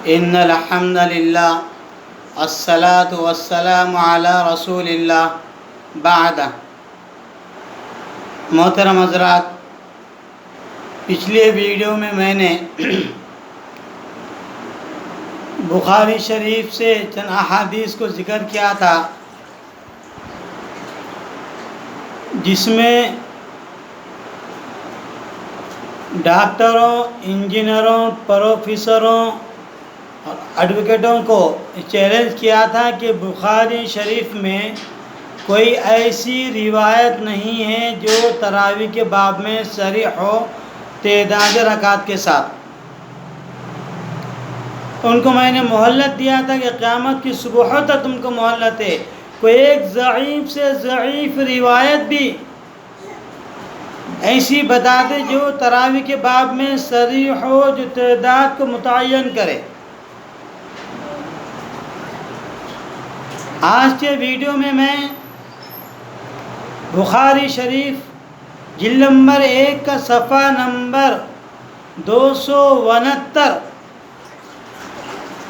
ان الحمد للہ الصلاۃ والسلام علی رسول اللہ بعد۔ محترم حضرات، پچھلے ویڈیو میں نے بخاری شریف سے چند احادیث کو ذکر کیا تھا، جس میں ڈاکٹروں، انجینئروں، پروفیسروں اور ایڈوکیٹوں کو چیلنج کیا تھا کہ بخاری شریف میں کوئی ایسی روایت نہیں ہے جو تراویح کے باب میں صریح ہو تعداد رکعات کے ساتھ۔ ان کو میں نے مہلت دیا تھا کہ قیامت کی صبح تک تم کو مہلت ہے، کوئی ایک ضعیف سے ضعیف روایت بھی ایسی بتا دے جو تراویح کے باب میں صریح ہو، جو تعداد کو متعین کرے۔ آج کے ویڈیو میں بخاری شریف جلد نمبر 1 کا صفحہ نمبر 269،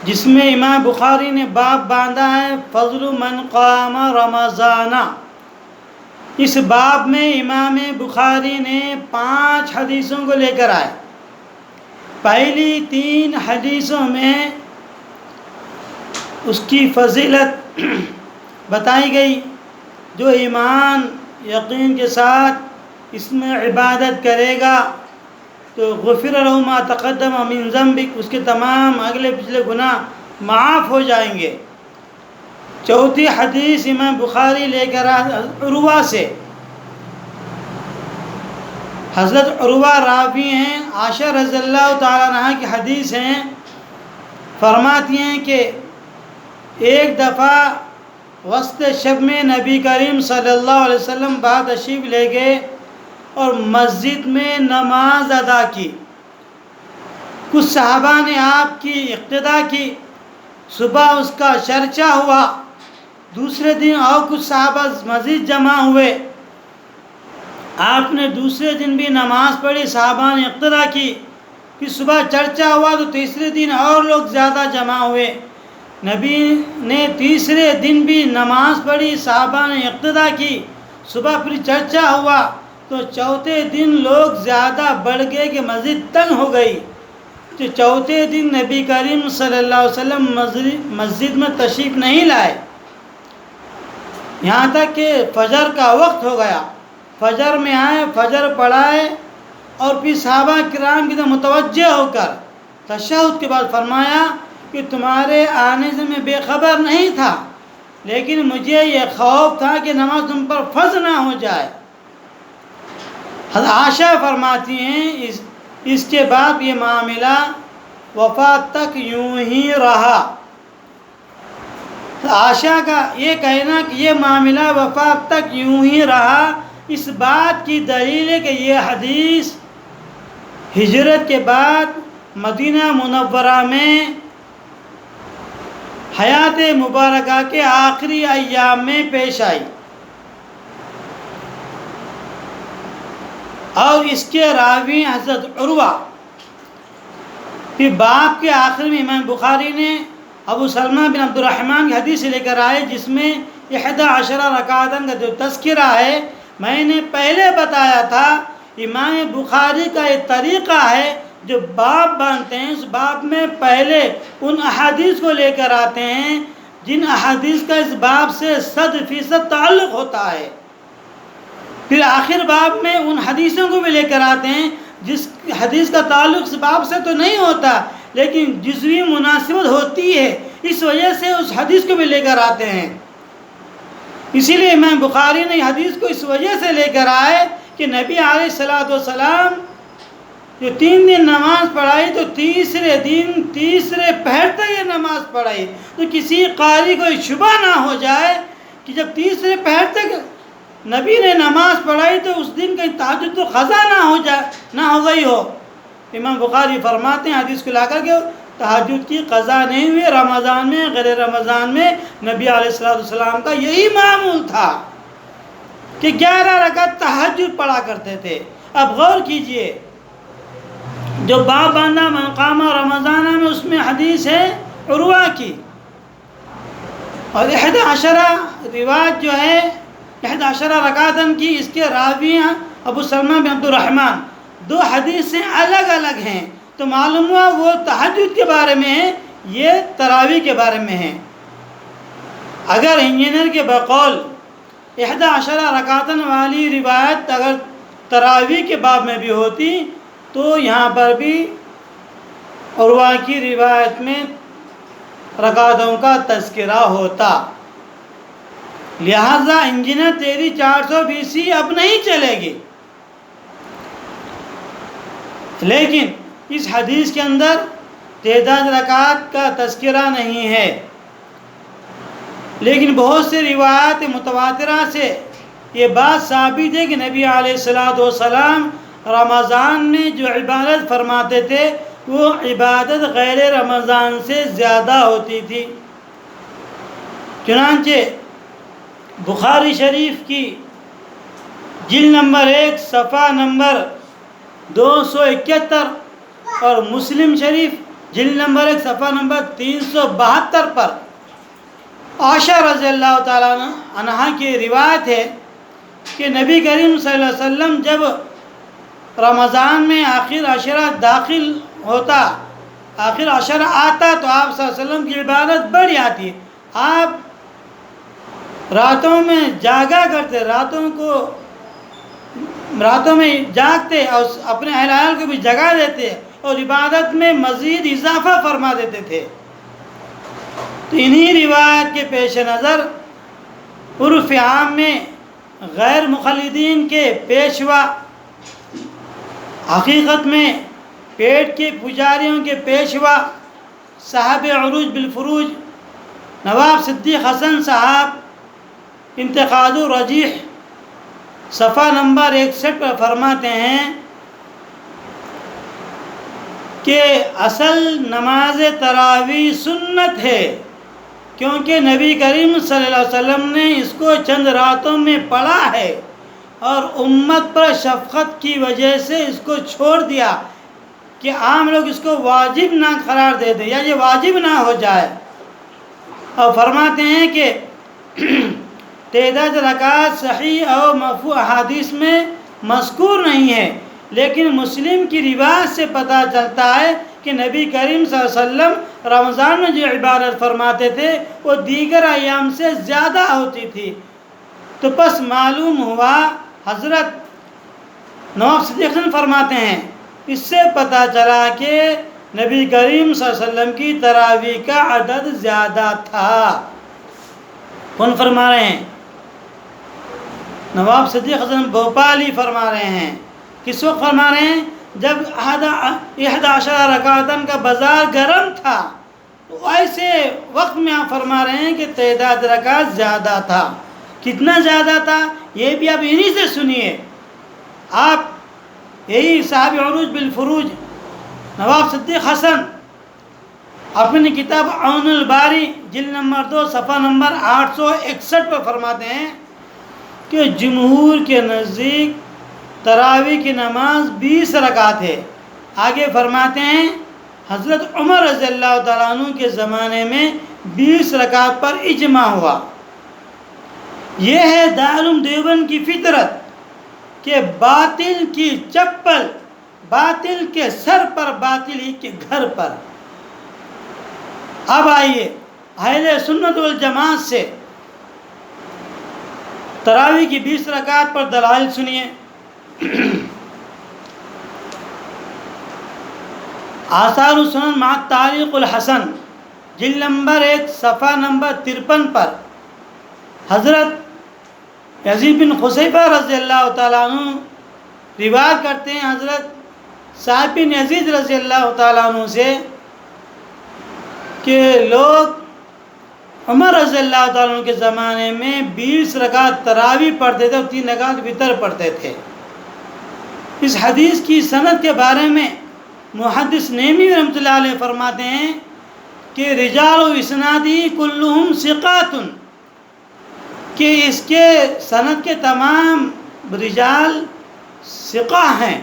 جس میں امام بخاری نے باب باندھا ہے فضل من قام رمضان۔ اس باب میں امام بخاری نے 5 حدیثوں کو لے کر آئے۔ پہلی 3 حدیثوں میں اس کی فضیلت بتائی گئی، جو ایمان یقین کے ساتھ اس میں عبادت کرے گا تو غفر لہ ما تقدم من ذنبک، اس کے تمام اگلے پچھلے گناہ معاف ہو جائیں گے۔ چوتھی حدیث امام بخاری لے کر عروہ سے، حضرت عروہ راوی ہیں، عائشہ رضی اللہ تعالیٰ عنہ کی حدیث ہیں، فرماتی ہیں کہ ایک دفعہ وسط شب میں نبی کریم صلی اللہ علیہ وسلم بعد تشریف لے گئے اور مسجد میں نماز ادا کی۔ کچھ صحابہ نے آپ کی اقتداء کی، صبح اس کا چرچا ہوا، دوسرے دن اور کچھ صحابہ مزید جمع ہوئے، آپ نے دوسرے دن بھی نماز پڑھی، صحابہ نے اقتداء کی، پھر صبح چرچا ہوا تو تیسرے دن اور لوگ زیادہ جمع ہوئے، نبی نے تیسرے دن بھی نماز پڑھی، صحابہ نے اقتداء کی، صبح پھر چرچا ہوا تو چوتھے دن لوگ زیادہ بڑھ گئے کہ مسجد تنگ ہو گئی، تو چوتھے دن نبی کریم صلی اللہ علیہ وسلم مسجد میں تشریف نہیں لائے، یہاں تک کہ فجر کا وقت ہو گیا۔ فجر میں آئے، فجر پڑھائے اور پھر صحابہ کرام کی طرف متوجہ ہو کر تشہد کے بعد فرمایا کہ تمہارے آنے سے میں بے خبر نہیں تھا، لیکن مجھے یہ خوف تھا کہ نماز تم پر فرض نہ ہو جائے۔ حضرت عائشہ فرماتی ہیں اس کے بعد یہ معاملہ وفات تک یوں ہی رہا۔ عائشہ کا یہ کہنا کہ یہ معاملہ وفات تک یوں ہی رہا، اس بات کی دلیل ہے کہ یہ حدیث ہجرت کے بعد مدینہ منورہ میں حیات مبارکہ کے آخری ایام میں پیش آئی، اور اس کے راوی حضرت عروہ۔ پھر باب کے آخر میں امام بخاری نے ابو سلمہ بن عبد الرحمن کی حدیث لے کر آئے، جس میں 11 رکعتن کا جو تذکرہ ہے، میں نے پہلے بتایا تھا امام بخاری کا یہ طریقہ ہے، جو باب باندھتے ہیں اس باب میں پہلے ان احادیث کو لے کر آتے ہیں جن احادیث کا اس باب سے 100% تعلق ہوتا ہے، پھر آخر باب میں ان حدیثوں کو بھی لے کر آتے ہیں جس حدیث کا تعلق اس باب سے تو نہیں ہوتا لیکن جزوی مناسبت ہوتی ہے، اس وجہ سے اس حدیث کو بھی لے کر آتے ہیں۔ اسی لیے امام بخاری نے حدیث کو اس وجہ سے لے کر آئے کہ نبی علیہ الصلوۃ والسلام جو 3 دن نماز پڑھائی تو تیسرے دن تیسرے پہر تک یہ نماز پڑھائی، تو کسی قاری کو شبہ نہ ہو جائے کہ جب تیسرے پہر تک نبی نے نماز پڑھائی تو اس دن کا تہجد تو قضا نہ ہو گئی ہو۔ امام بخاری فرماتے ہیں حدیث کو لا کر کے تہجد کی قضا نہیں ہوئی، رمضان میں غیر رمضان میں نبی علیہ السلام کا یہی معمول تھا کہ 11 رکعت تہجد پڑھا کرتے تھے۔ اب غور کیجئے، جو باب باندھا من قام رمضان میں اس میں حدیث حدیث ہے عروہ کی، اور 11 روایت جو ہے 11 رکعتن کی، اس کے راوی ہیں ابو سلمہ بن عبد الرحمن. 2 حدیثیں الگ الگ ہیں، تو معلوم ہوا وہ تہجد کے بارے میں ہے، یہ تراویح کے بارے میں ہے. اگر انجینئر کے بقول 11 رکعتن والی روایت اگر تراویح کے باب میں بھی ہوتی تو یہاں پر بھی عروہ کی روایت میں رکعتوں کا تذکرہ ہوتا. لہذا انجینئر تیری 420 اب نہیں چلے گی. لیکن اس حدیث کے اندر تعداد رکعت کا تذکرہ نہیں ہے، لیکن بہت سے روایات متواترہ سے یہ بات ثابت ہے کہ نبی علیہ السلام رمضان میں جو عبادت فرماتے تھے وہ عبادت غیر رمضان سے زیادہ ہوتی تھی. چنانچہ بخاری شریف کی جلد نمبر 1 صفحہ نمبر 271 اور مسلم شریف جلد نمبر 1 صفحہ نمبر 372 پر عائشہ رضی اللہ تعالیٰ عنہا کی روایت ہے کہ نبی کریم صلی اللہ علیہ وسلم جب رمضان میں آخر عشرہ داخل ہوتا، آخر عشرہ آتا تو آپ صلی اللہ علیہ وسلم کی عبادت بڑھ جاتی. آپ راتوں میں جاگا کرتے، راتوں میں جاگتے اور اپنے اہل عیال کو بھی جگا دیتے اور عبادت میں مزید اضافہ فرما دیتے تھے. تو انہی روایت کے پیش نظر عرف عام میں غیر مقلدین کے پیشوا، حقیقت میں پیٹ کے پجاریوں کے پیشوا صاحب عروج بالفروج نواب صدیق حسن صاحب انتقاد الرجیح صفحہ نمبر 61 پر فرماتے ہیں کہ اصل نماز تراویح سنت ہے، کیونکہ نبی کریم صلی اللہ علیہ وسلم نے اس کو چند راتوں میں پڑھا ہے اور امت پر شفقت کی وجہ سے اس کو چھوڑ دیا کہ عام لوگ اس کو واجب نہ قرار دے دیں یا یہ واجب نہ ہو جائے. اور فرماتے ہیں کہ تعداد رکعات صحیح اور مرفوع احادیث میں مذکور نہیں ہے، لیکن مسلم کی روایت سے پتہ چلتا ہے کہ نبی کریم صلی اللہ علیہ وسلم رمضان میں جو عبادت فرماتے تھے وہ دیگر ایام سے زیادہ ہوتی تھی. تو پس معلوم ہوا، حضرت نواب صدیق حسن فرماتے ہیں، اس سے پتہ چلا کہ نبی کریم صلی اللہ علیہ وسلم کی تراویح کا عدد زیادہ تھا. کون فرما رہے ہیں؟ نواب صدیق حسن بھوپالی فرما رہے ہیں. کس وقت فرما رہے ہیں؟ جب 11 رکعتن کا بازار گرم تھا، تو ایسے وقت میں آپ فرما رہے ہیں کہ تعداد رکعت زیادہ تھا. کتنا زیادہ تھا یہ بھی آپ انہی سے سنیے. آپ یہی صاحب عروج بالفروج نواب صدیق حسن اپنی کتاب عون الباری جلد نمبر 2 صفحہ نمبر 861 پر فرماتے ہیں کہ جمہور کے نزدیک تراویح کی نماز 20 رکعت ہے. آگے فرماتے ہیں حضرت عمر رضی اللہ تعالیٰ عنہ کے زمانے میں 20 رکعت پر اجماع ہوا. یہ ہے دارالعلوم دیوبند کی فطرت کہ باطل کی چپل باطل کے سر پر، باطل ہی کے گھر پر. اب آئیے اہل سنت والجماعت سے تراویح کی 20 رکعت پر دلائل سنیے. آثار السنن مع تعلیق الحسن جلد نمبر 1 صفحہ نمبر 53 پر حضرت یزید بن خصیفہ رضی اللہ تعالیٰ عنہ روایت کرتے ہیں حضرت صاحب بن یزید رضی اللہ تعالیٰ عنہ سے کہ لوگ عمر رضی اللہ تعالیٰ عنہ کے زمانے میں 20 رکعت تراویح پڑھتے تھے اور 3 رکعت وتر پڑھتے تھے. اس حدیث کی سند کے بارے میں محدث نیمی رحمۃ اللہ علیہ فرماتے ہیں کہ رجال و اسنادی کلہم ثقات، کہ اس کے سند کے تمام رجال ثقہ ہیں.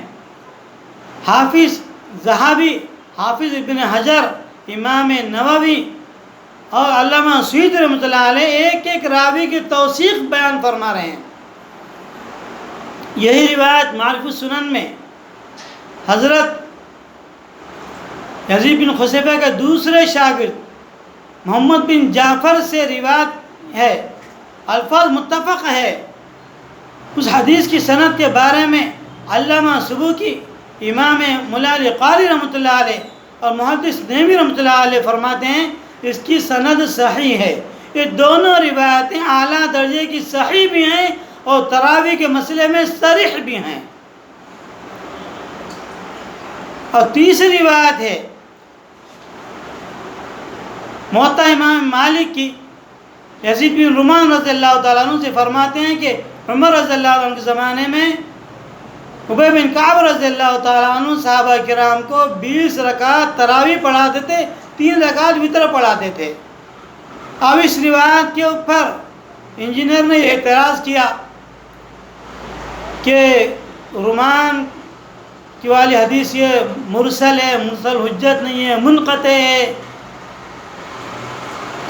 حافظ ذہبی، حافظ ابن حجر، امام نووی اور علامہ سیوطی رحمۃ اللہ علیہ ایک ایک راوی کی توثیق بیان فرما رہے ہیں۔ یہی روایت معارف السنن میں حضرت یزید بن خصیفہ کا دوسرے شاگرد محمد بن جعفر سے روایت ہے، الفاظ متفق ہے۔ اس حدیث کی سند کے بارے میں علامہ سبوکی، امام ملا علی قاری رحمۃ اللہ علیہ اور محدث نعیمی رحمۃ اللہ علیہ فرماتے ہیں اس کی سند صحیح ہے۔ یہ دونوں روایتیں اعلیٰ درجے کی صحیح بھی ہیں اور تراویح کے مسئلے میں صریح بھی ہیں۔ اور تیسری روایت ہے موطا امام مالک کی، یزید بن رومان رضی اللہ تعالیٰ عنہ سے فرماتے ہیں کہ عمر رضی اللہ عنہ کے زمانے میں ابی بن کعب رضی اللہ تعالیٰ عنہ صحابہ کرام کو 20 رکعت تراویح پڑھاتے تھے، 3 رکعت وتر پڑھاتے تھے۔ اب اس روایت کے اوپر انجینئر نے اعتراض کیا کہ رومان کی والی حدیث یہ مرسل ہے، مرسل حجت نہیں ہے، منقطع ہے،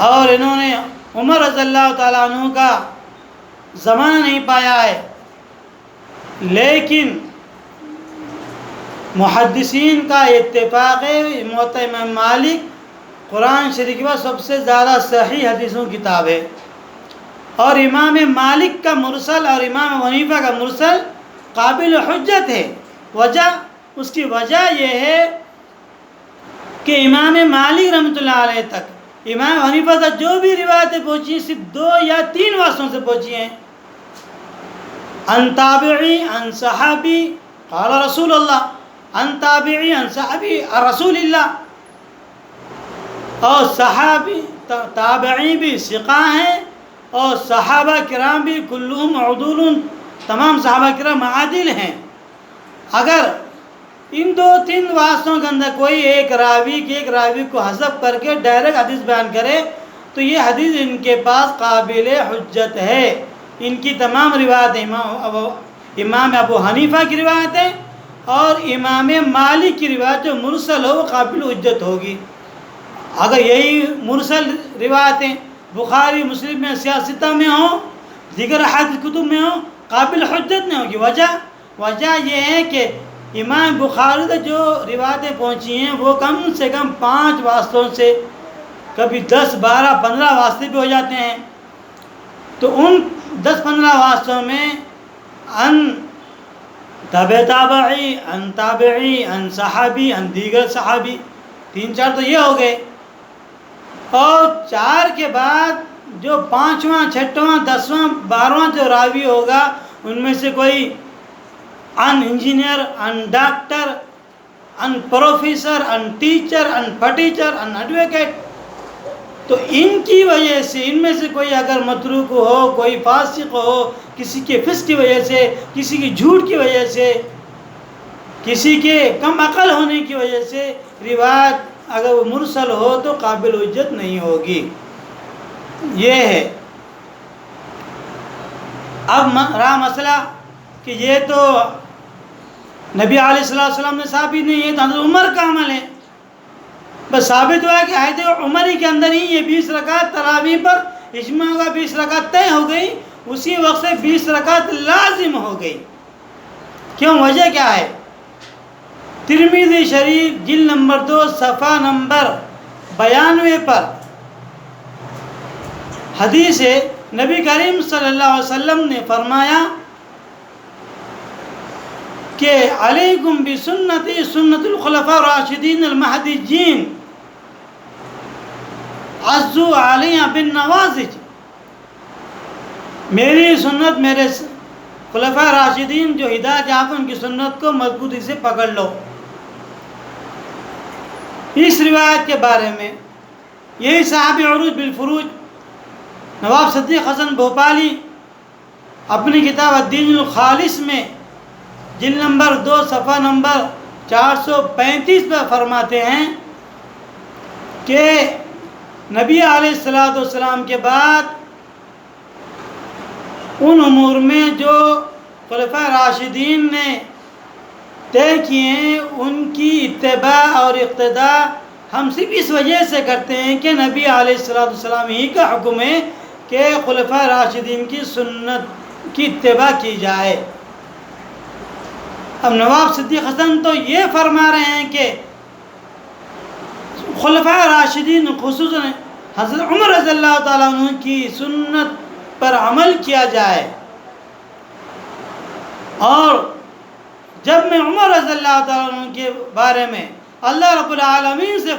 اور انہوں نے عمر رضی اللہ تعالیٰ عنہ کا زمانہ نہیں پایا ہے۔ لیکن محدثین کا اتفاق ہے موطا امام مالک قرآن شریف کے بعد سب سے زیادہ صحیح حدیثوں کی کتاب ہے، اور امام مالک کا مرسل اور امام حنیفہ کا مرسل قابل حجت ہے۔ اس کی وجہ یہ ہے کہ امام مالک رحمۃ اللہ علیہ تک امام حنیفہ تک جو بھی روایتیں پہنچی ہیں صرف 2 یا 3 واسطوں سے پہنچی ہیں، ان تابعی ان صحابی قال رسول اللہ، ان تابعی ان صحابی رسول اللہ، اور صحابی تابعی بھی ثقہ ہیں اور صحابہ کرام بھی کلہم عدول، تمام صحابہ کرام عادل ہیں۔ اگر ان 2-3 واسطوں کے اندر کوئی ایک راوی کو حذف کر کے ڈائریکٹ حدیث بیان کرے تو یہ حدیث ان کے پاس قابل حجت ہے۔ ان کی تمام روایتیں امام ابو حنیفہ کی روایتیں اور امام مالک کی روایت جو مرسل ہو وہ قابل حجت ہوگی۔ اگر یہی مرسل روایتیں بخاری مسلم میں سیاستہ میں ہوں، دیگر حدیث کتب میں ہوں، قابل حجت نہیں ہوگی۔ وجہ یہ ہے کہ امام بخاری تک جو روایتیں پہنچی ہیں وہ کم سے کم 5 واسطوں سے، کبھی 10 12 15 واسطے بھی ہو جاتے ہیں۔ تو ان 10-15 واسطوں میں ان تابعی، ان تابعی، ان صحابی، ان دیگر صحابی، 3-4 تو یہ ہو گئے، اور 4 کے بعد جو 5واں 6واں 10واں 12واں جو راوی ہوگا ان میں سے کوئی ان انجینئر، ان ڈاکٹر، ان پروفیسر، ان ٹیچر، ان پٹیچر، ان ایڈوکیٹ، تو ان کی وجہ سے ان میں سے کوئی اگر متروک ہو، کوئی فاسق ہو، کسی کے فسق کی وجہ سے، کسی کی جھوٹ کی وجہ سے، کسی کے کم عقل ہونے کی وجہ سے روایت اگر وہ مرسل ہو تو قابل حجت نہیں ہوگی۔ یہ ہے۔ اب رہا مسئلہ کہ یہ تو نبی علیہ السلام نے ثابت نہیں ہے، تو حضرت عمر کا عمل ہے۔ بس ثابت ہوا ہے کہ آیت عمری کے اندر ہی یہ 20 رکعت تراویح پر اجماع ہوگا، 20 رکعت طے ہو گئی، اسی وقت سے 20 رکعت لازم ہو گئی۔ کیوں؟ وجہ کیا ہے؟ ترمذی شریف جلد نمبر 2 صفحہ نمبر 92 پر حدیث ہے، نبی کریم صلی اللہ علیہ وسلم نے فرمایا کہ علیکم بسنتی سنت الخلفاء الراشدین المہدیین عضوا علیہا بالنواجذ، میری سنت، میرے خلفاء راشدین جو ہدایت یافتہ ان کی سنت کو مضبوطی سے پکڑ لو۔ اس روایت کے بارے میں یہی صحابی عروج بالفروج نواب صدیق حسن بھوپالی اپنی کتاب الدین الخالص میں جلد نمبر 2 صفحہ نمبر 435 پر فرماتے ہیں کہ نبی علیہ السلام کے بعد ان امور میں جو خلفاء راشدین نے طے کیے ہیں ان کی اتباع اور اقتداء ہم صرف اس وجہ سے کرتے ہیں کہ نبی علیہ السلام ہی کا حکم ہے کہ خلفاء راشدین کی سنت کی اتباع کی جائے۔ اب نواب صدیق حسن تو یہ فرما رہے ہیں کہ خلفاء راشدین خصوصاً حضرت عمر رضی اللہ تعالیٰ عنہ کی سنت پر عمل کیا جائے، اور جب میں عمر رضی اللہ تعالیٰ عنہ کے بارے میں اللہ رب العالمین سے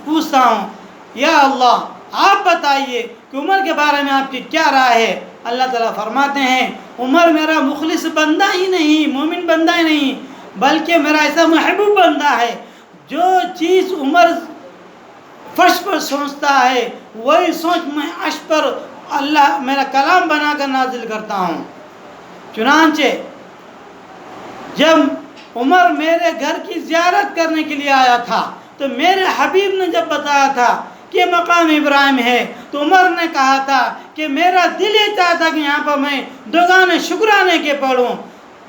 پوچھتا ہوں، یا اللہ آپ بتائیے کہ عمر کے بارے میں آپ کی کیا رائے ہے، اللہ تعالیٰ فرماتے ہیں عمر میرا مخلص بندہ ہی نہیں، مومن بندہ ہی نہیں، بلکہ میرا ایسا محبوب بندہ ہے جو چیز عمر فرش پر سوچتا ہے وہی سوچ میں عرش پر اللہ میرا کلام بنا کر نازل کرتا ہوں۔ چنانچہ جب عمر میرے گھر کی زیارت کرنے کے لیے آیا تھا تو میرے حبیب نے جب بتایا تھا کہ مقام ابراہیم ہے تو عمر نے کہا تھا کہ میرا دل یہ چاہتا کہ یہاں پر میں دو گانے شکرانے کے پڑھوں،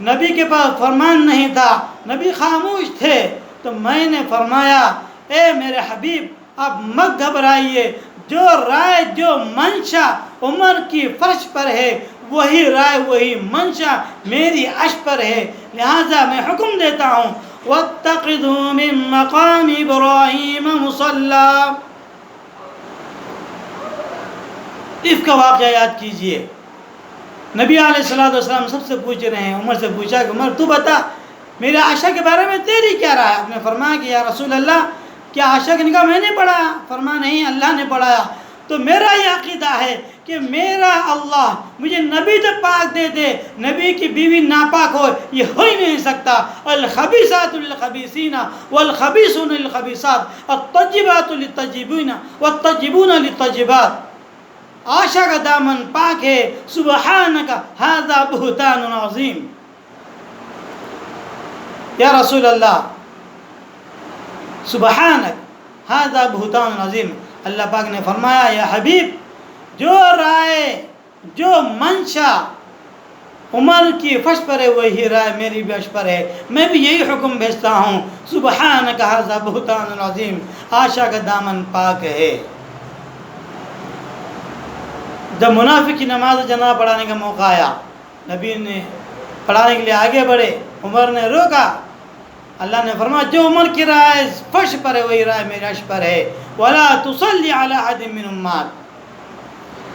نبی کے پاس فرمان نہیں تھا، نبی خاموش تھے، تو میں نے فرمایا اے میرے حبیب آپ مت گھبرائیے، جو رائے جو منشا عمر کی فرش پر ہے وہی رائے وہی منشا میری عرش پر ہے، لہذا میں حکم دیتا ہوں وَاتَّخِذُوا مِن مَّقَامِ إِبْرَاهِيمَ مُصَلًّى۔ اس کا واقعہ یاد کیجئے، نبی علیہ السلام سب سے پوچھ رہے ہیں، عمر سے پوچھا کہ عمر تو بتا میرے عائشہ کے بارے میں تیری کیا رائے؟ آپ نے فرمایا کہ یا رسول اللہ کیا عائشہ کا نکاح میں نے پڑھایا؟ فرمایا نہیں، اللہ نے پڑھایا۔ تو میرا یہ عقیدہ ہے کہ میرا اللہ مجھے نبی تک پاک دے دے، نبی کی بیوی ناپاک ہو یہ ہو ہی نہیں سکتا۔ الخبیثات للخبیثین والخبیثون للخبیثات الطیبات للطیبین والطیبون للطیبات۔ عائشہ کا دامن پاک ہے، سبحانک ھذا بہتان عظیم۔ یا رسول اللہ سبحانک ھذا بہتان عظیم، اللہ پاک نے فرمایا یا حبیب جو رائے جو منشا عمر کی فرش پر ہے وہی رائے میری بھی فرش پر ہے، میں بھی یہی حکم بھیجتا ہوں سبحانک ھذا بہتان عظیم، عائشہ کا دامن پاک ہے۔ جب منافق کی نماز جنازہ پڑھانے کا موقع آیا، نبی نے پڑھانے کے لیے آگے بڑھے، عمر نے روکا، اللہ نے فرمایا جو عمر کی رائے فرش پر ہے وہی رائے میرے عرش پر ہے، وَلَا تُصَلِّ عَلَىٰ أَحَدٍ مِّنْهُمْ مَاتَ۔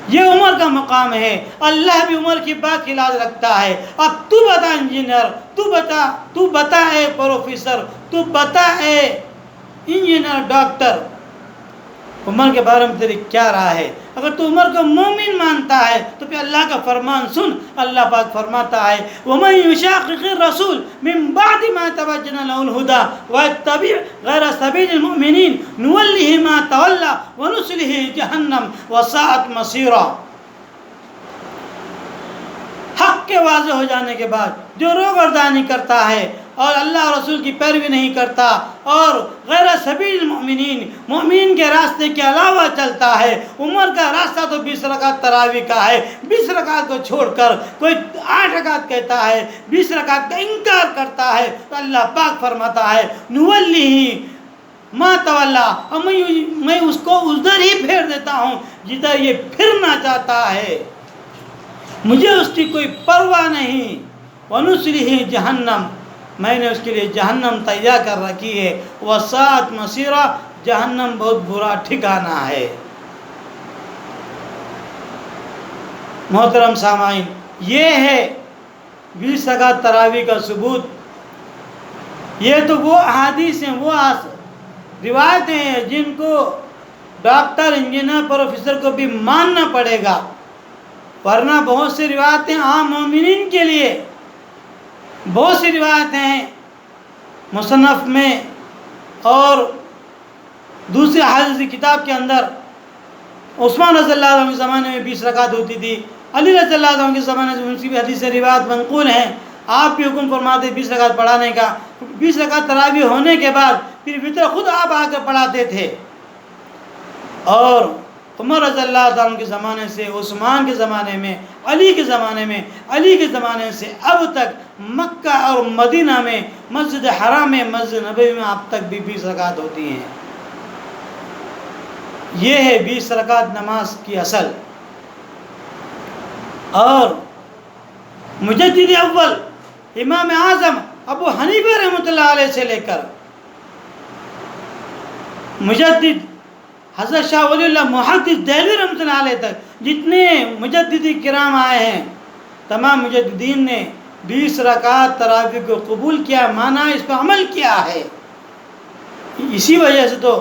یہ عمر کا مقام ہے، اللہ بھی عمر کی بات کی لاز رکھتا ہے۔ اب تو بتا انجینئر، تو بتا اے پروفیسر، تو بتا اے انجینئر ڈاکٹر، عمر کے بارے میں تیری کیا رائے ہے؟ اگر تو عمر کو مومن مانتا ہے تو پھر اللہ کا فرمان سن، اللہ پاک فرماتا ہے وَمَن يُشَاقِقِ الرَّسُولَ مِن بَعْدِ مَا تَبَيَّنَ لَهُ الْهُدَىٰ وَيَتَّبِعْ غَيْرَ سَبِيلِ الْمُؤْمِنِينَ نُوَلِّهِ مَا تَوَلَّىٰ وَنُصْلِهِ جَهَنَّمَ وَسَاءَتْ مَصِيرًا۔ حق کے واضح ہو جانے کے بعد جو روگردانی کرتا ہے اور اللہ رسول کی پیروی نہیں کرتا اور غیر سبیل المؤمنین مومنین کے راستے کے علاوہ چلتا ہے، عمر کا راستہ تو 20 رکعت تراویح کا ہے، 20 رکعت کو چھوڑ کر کوئی 8 رکعت کہتا ہے، 20 رکعت کا انکار کرتا ہے، تو اللہ پاک فرماتا ہے نُوَلِّهِ مَا تَوَلَّىٰ، میں اس کو ادھر ہی پھیر دیتا ہوں جدھر یہ پھرنا چاہتا ہے، مجھے اس کی کوئی پرواہ نہیں۔ وَنُصْلِهِ جَهَنَّمَ، میں نے اس کے لیے جہنم تیار کر رکھی ہے، وَسَاءَتْ مَصِيرًا، جہنم بہت برا ٹھکانہ ہے۔ محترم سامعین، یہ ہے 20 رکعت تراویح کا ثبوت۔ یہ تو وہ احادیث ہیں، وہ روایتیں ہیں جن کو ڈاکٹر انجینئر پروفیسر کو بھی ماننا پڑے گا، ورنہ بہت سی روایتیں عام مومنین کے لیے، بہت سی روایتیں ہیں مصنف میں اور دوسری حدیث کی کتاب کے اندر۔ عثمان رضی اللہ عنہ کے زمانے میں 20 رکعت ہوتی تھی، علی رضی اللہ عنہ کے زمانے سے ان کی بھی حدیث روایت منقول ہیں، آپ بھی حکم فرماتے 20 رکعت پڑھانے کا۔ 20 رکعت تراویح ہونے کے بعد پھر وتر خود آپ آ کر پڑھاتے تھے، اور عمر رضی اللہ عنہ کے زمانے سے، عثمان کے زمانے میں، علی کے زمانے میں، علی کے زمانے سے اب تک مکہ اور مدینہ میں، مسجد حرام میں، مسجد نبوی میں اب تک بھی 20 رکعت ہوتی ہیں۔ یہ ہے 20 رکعت نماز کی اصل. اور مجدد اول امام اعظم ابو حنیفہ رحمۃ اللہ علیہ سے لے کر مجدد حضرت شاہ ولی اللہ محدث دہلوی رحمۃ اللہ علیہ تک جتنے مجددی کرام آئے ہیں، تمام مجددین نے 20 رکعت تراویح کو قبول کیا، مانا اس پر عمل کیا ہے. اسی وجہ سے تو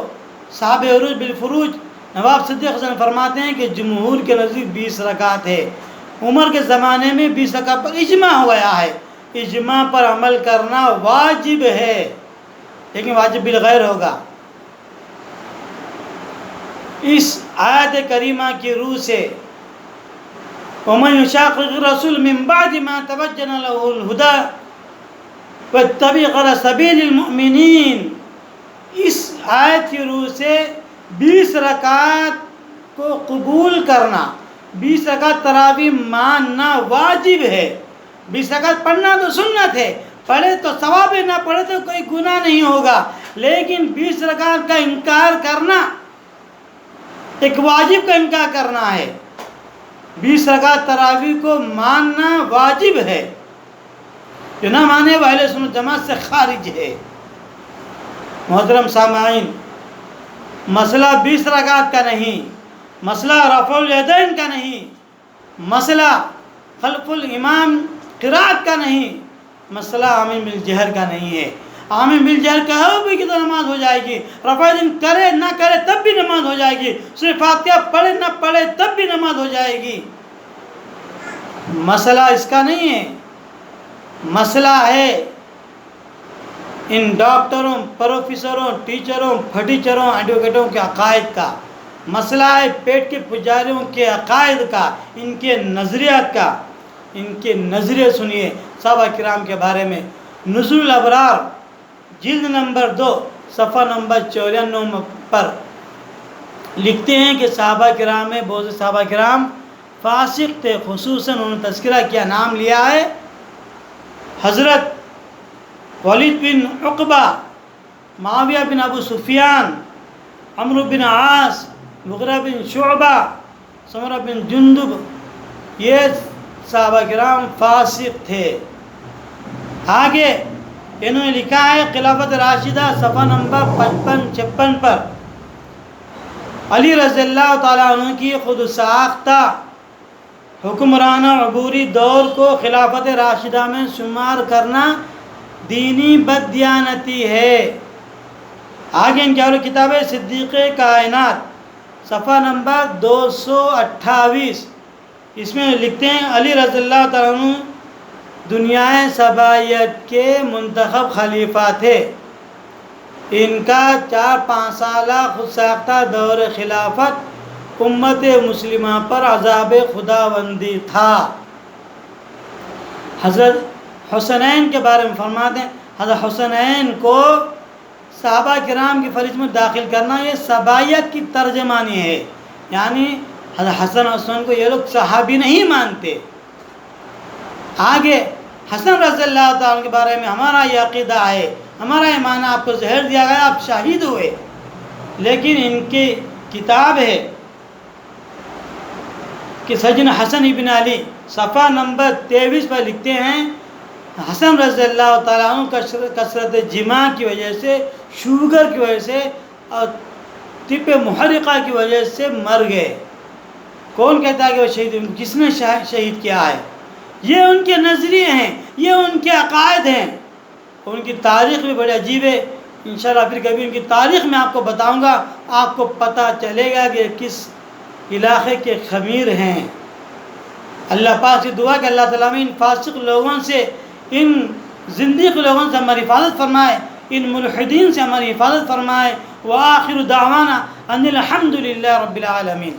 صاحب عروج بالفروج نواب صدیق حسن فرماتے ہیں کہ جمہور کے نزدیک 20 رکعت ہے. عمر کے زمانے میں 20 رکعت پر اجماع ہو گیا ہے. اجماع پر عمل کرنا واجب ہے، لیکن واجب بالغیر ہوگا. اس آیت کریمہ کی روح سے وَمَنْ يُشَاقِقِ الرَّسُولَ مِنْ بَعْدِ مَا تَبَيَّنَ لَهُ الْهُدَىٰ وَاتَّبِعْ غَيْرَ سَبِيلِ الْمُؤْمِنِينَ، اس آیت کی روح سے 20 رکعت کو قبول کرنا، 20 رکعت تراویح ماننا واجب ہے. 20 رکعت پڑھنا تو سنت ہے، پڑھے تو ثواب ہے، نہ پڑھے تو کوئی گناہ نہیں ہوگا. لیکن 20 رکعت کا انکار کرنا ایک واجب کا انکار کرنا ہے. 20 رکعت تراویح کو ماننا واجب ہے. جو نہ مانے وہ اہل سنت جماعت سے خارج ہے. محترم سامعین، مسئلہ 20 رکعت کا نہیں، مسئلہ رفع الیدین کا نہیں، مسئلہ خلف الامام قرات کا نہیں، مسئلہ آمین بالجہر کا نہیں ہے. آمین بالجہر کہو بھی کہ تو نماز ہو جائے گی، رفع الیدین کرے نہ کرے تب بھی نماز ہو جائے گی، صرف فاتحہ پڑھے نہ پڑھے تب بھی نماز ہو جائے گی. مسئلہ اس کا نہیں ہے. مسئلہ ہے ان ڈاکٹروں، پروفیسروں، ٹیچروں، پھٹیچروں، ایڈوکیٹوں کے عقائد کا. مسئلہ ہے پیٹ کے پجاریوں کے عقائد کا، ان کے نظریات کا. ان کے نظریے سنیے صحابہ کرام کے بارے میں. نزول الابرار جلد نمبر 2 صفحہ نمبر 94 پر لکھتے ہیں کہ صحابہ کرام میں بہت سے صحابہ کرام فاسق تھے. خصوصاً انہوں نے تذکرہ کیا، نام لیا ہے حضرت ولید بن عقبہ، معاویہ بن ابو سفیان، عمرو بن عاص، مغیرہ بن شعبہ، سمرہ بن جندب. یہ صحابہ کرام فاسق تھے. آگے انہوں نے لکھا ہے خلافت راشدہ صفحہ نمبر 55-56 پر علی رضی اللہ تعالیٰ عنہ کی خود ساختہ حکمرانہ عبوری دور کو خلافت راشدہ میں شمار کرنا دینی بددیانتی ہے. آگے ان کی اور کتاب صدیق کائنات صفحہ نمبر 228، اس میں لکھتے ہیں علی رضی اللہ تعالیٰ عنہ دنیائے سبائیت کے منتخب خلیفہ تھے. ان کا 4-5 سالہ خود ساختہ دور خلافت امت مسلمہ پر عذاب خداوندی تھا. حضرت حسنین کے بارے میں فرماتے ہیں حضرت حسنین کو صحابہ کرام کی فہرست میں داخل کرنا یہ سبائیت کی ترجمانی ہے. یعنی حضرت حسن حسن کو یہ لوگ صحابی نہیں مانتے. آگے حسن رضی اللہ تعالیٰ کے بارے میں ہمارا یہ عقیدہ ہے، ہمارا ایمان، آپ کو زہر دیا گیا، آپ شہید ہوئے. لیکن ان کی کتاب ہے کہ سجن حسن ابن علی صفحہ نمبر 23 پر لکھتے ہیں حسن رضی اللہ تعالیٰ عنہ کثرت جماع کی وجہ سے، شوگر کی وجہ سے اور طب محرقہ کی وجہ سے مر گئے. کون کہتا ہے کہ وہ شہید؟ کس نے شہید کیا ہے؟ یہ ان کے نظریے ہیں، یہ ان کے عقائد ہیں. ان کی تاریخ بھی بڑی عجیب ہے. انشاءاللہ پھر کبھی ان کی تاریخ میں آپ کو بتاؤں گا، آپ کو پتہ چلے گا کہ کس علاقے کے خمیر ہیں. اللہ پاک سے دعا کہ اللہ تعالیٰ میں ان فاسق لوگوں سے، ان زندیق لوگوں سے ہماری حفاظت فرمائے، ان ملحدین سے ہماری حفاظت فرمائے. وآخر دعوانا ان الحمد للہ رب العالمین.